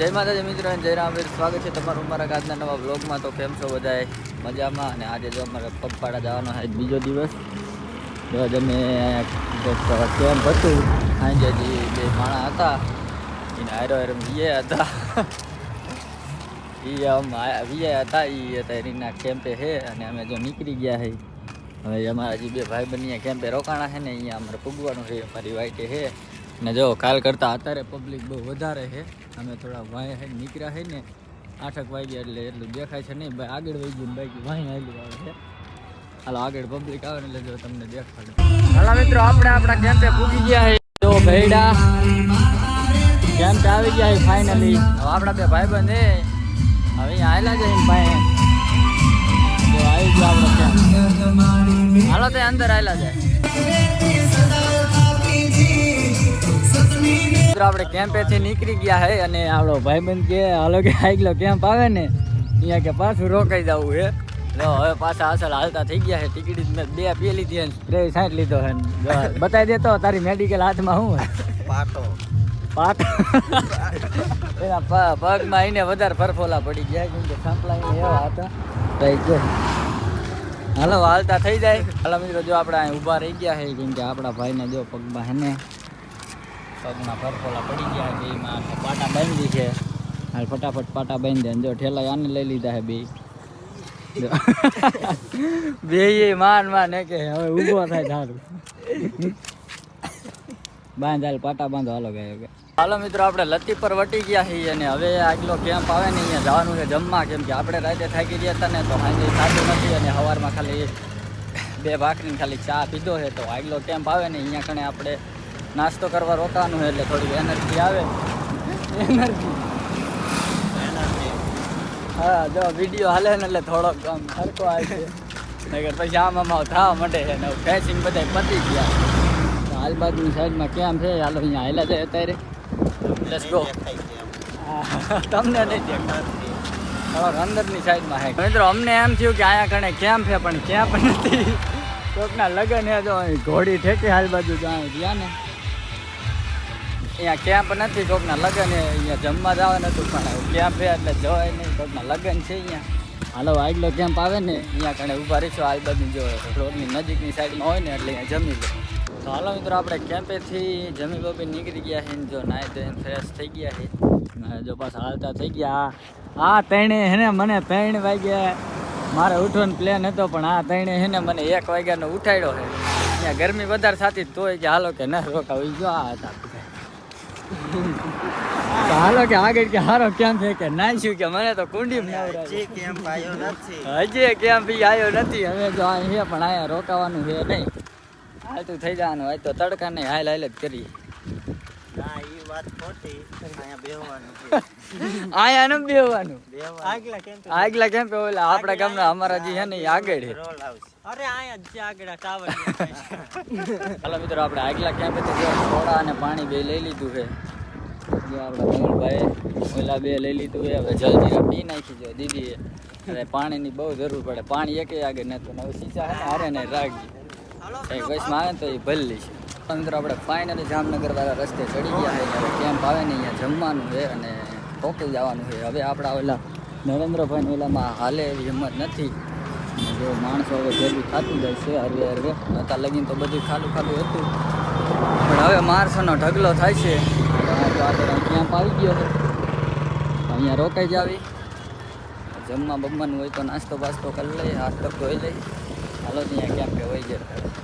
જય માતાજી મિત્રો, જય રામવીર. સ્વાગત છે તમારું અમારા આજના નવા બ્લોગમાં. તો કેમ છો બધાએ? મજામાં. અને આજે જો અમારે પગપાળા જવાનો છે બીજો દિવસ. જો અમે કેમ્પ હતું સાંજે બે માણા હતા એને હારો વીએ હતા વીએ હતા એ હતા એના કેમ્પે છે. અને અમે જો નીકળી ગયા છે. હવે અમારા જે બે ભાઈ બનીએ કેમ્પે રોકાણા છે ને અહીંયા અમારે પૂગવાનું છે. અમારી વાઈટે છે ને જો કાલ કરતાં અત્યારે પબ્લિક બહુ વધારે છે. અમે થોડા વાય છે નીકળ્યા છે ને 8 વાગ્યા એટલે એટલું દેખાય છે નહીં. ભાઈ આગળ વહી ગયું બાકી વાય હાલી આવે છે. હાલો આગળ પબ્લિક આવે ને એટલે જો તમને દેખાડે. હાલો મિત્રો, આપણે આપણા કેમ્પે પૂગી ગયા છે. જો ભેડા કેમ્પે આવી ગયા છે ફાઇનલી. હવે આપણા બે ભાઈબંધ છે હવે અહીંયા આવેલા છે ભાઈ. જો આવી ગયો આપણો કેમ્પ. હાલો તે અંદર આવેલા જાય. આપણે કેમ્પેથી નીકળી ગયા છે અને આપણો ભાઈબંધ કે હાલો કે આગલો કેમ્પ આવે ને અહીંયા કે પાછું રોકાઈ જવું છે. હવે પાછા અસલ હાલતા થઈ ગયા છે. ટિકિટ મેં 2 પી લીધી અને સ્પ્રે 60 લીધો છે. બતાવી દેતો તારી મેડિકલ હાથમાં શું પાટો એના પગમાં એને વધારે ફરફોલા પડી ગયા કેમ કે સાંપલા એવા હતા. હાલો હાલતા થઈ જાય. હાલો મિત્રો, જો આપણે અહીં ઊભા રહી ગયા છે કેમ કે આપણા ભાઈને જો પગમાં હે ને પગમાં ફરફોલા પડી ગયા છે. એમાં પાટા બાંધી છે. હાલ ફટાફટ પાટા બાંધી દે. જો ઠેલા આને લઈ લીધા છે બે માન કે હવે ઊભો થાય સારું બાંધ. હાલ પાટા બાંધો. હાલો ગયો. હાલો મિત્રો, આપણે લતી પર વટી ગયા છીએ અને હવે આગલો કેમ્પ આવે ને અહીંયા જવાનું છે જમવા. કેમ કે આપણે રાતે થાકી ગયા હતા ને તો સાંજે ખાધું નથી અને સવારમાં ખાલી 2 ભાખરીને ખાલી ચા પીધો છે. તો આગલો કેમ્પ આવે ને અહીંયા કણે આપણે નાસ્તો કરવા રોકાવાનું છે એટલે થોડી એનર્જી આવે. એનર્જી હા, જો વિડીયો હાલે ને એટલે થોડોક આમ સરખો આવે છે નગર પછી આમાં થવા માંડે છે ને ફેસિંગ બધા પતી ગયા. તો હાલ બાજુની સાઈડમાં કેમ છે. હાલો અહીંયા હાલા જાય અત્યારે. Let's go. તમને નહીં દેખાતી થોડોક અંદરની સાઈડમાં છે. મિત્રો અમને એમ થયું કે અહીંયા કણે કેમ્પ છે પણ કેમ્પ નથી. કોકના લગ્ન છે. જો ઘોડી ઠેકી હાલ બાજુ ગયા ને અહીંયા કેમ્પ નથી. કોકના લગ્ન છે અહીંયા જમવા જવાનું હતું પણ કેમ્પ છે એટલે જવાય નહીં. કોકના લગ્ન છે અહીંયા. હાલો આગલો કેમ્પ આવે ને અહીંયા કણે ઊભા રહીશું. હાલ બાજુ જો રોડની નજીકની સાઈડમાં હોય ને એટલે અહીંયા જમી લો. તો હાલો મિત્રો, આપણે કેમ્પેથી જમી બપી નીકળી ગયા છે. જો નાય તો ફ્રેશ થઈ ગયા છે. જો પાછા હાલતા થઈ ગયા. હા ત્રણે હે ને મને 3 વાગ્યા મારે ઉઠવાનો પ્લાન હતો પણ આ 3 હે ને મને 1 વાગ્યાનો ઉઠાડ્યો છે. અહીંયા ગરમી વધારે થતી તોય કે હાલો કે ના રોકાવી. જો આ હતા હાલો કે આગળ કે હારો કેમ્પ છે કે નાખ્યું કે મને તો કુંડી હજી કેમ્પ આવ્યો નથી. હવે જો અહીંયા પણ અહીંયા રોકાવાનું છે નહીં. હાલતું થઈ જવાનું હોય તો તડકા નહીં હાલ જ કરીએ. અહીંયા ન બેહવાનું. આગલા કેમ્પ ઓલા આપણા ગામના અમારા જે છે ને આગળ છે. હાલો મિત્રો, આપણે આગલા કેમ્પે સોડા અને પાણી 2 લઈ લીધું છે. આપણા કમલભાઈ ઓલા 2 લઈ લીધું છે. હવે જલ્દી પી નાખી જો દીદીએ. અને પાણીની બહુ જરૂર પડે. પાણી એકે આગળ નતું ને હવે સીસા છે ને હારે ને રાખી કંઈક વચમાં આવે તો એ ભરી લઈશું. મિત્રો આપણે ફાઇનલી જામનગર વાળા રસ્તે ચડી ગયા છે. હવે કેમ્પ આવે ને અહીંયા જમવાનું છે અને રોકાઈ જવાનું છે. હવે આપણા ઓલા નરેન્દ્રભાઈ ઓલામાં હાલે એવી હિંમત નથી. જો માણસો હવે ભેગું થતું જાય છે હરવે હરવે. અત્યારે લગીને તો બધું ખાલું હતું પણ હવે માણસોનો ઢગલો થાય છે. તો આગળ કેમ્પ આવી ગયો છે. અહીંયા રોકાઈ જાવી. જમવા બમવાનું હોય તો નાસ્તો બાસ્તો કરી લઈએ. હાથ પગ ધોઈ લઈએ. હાલો ત્યાં કેમ્પે વહી ગયા.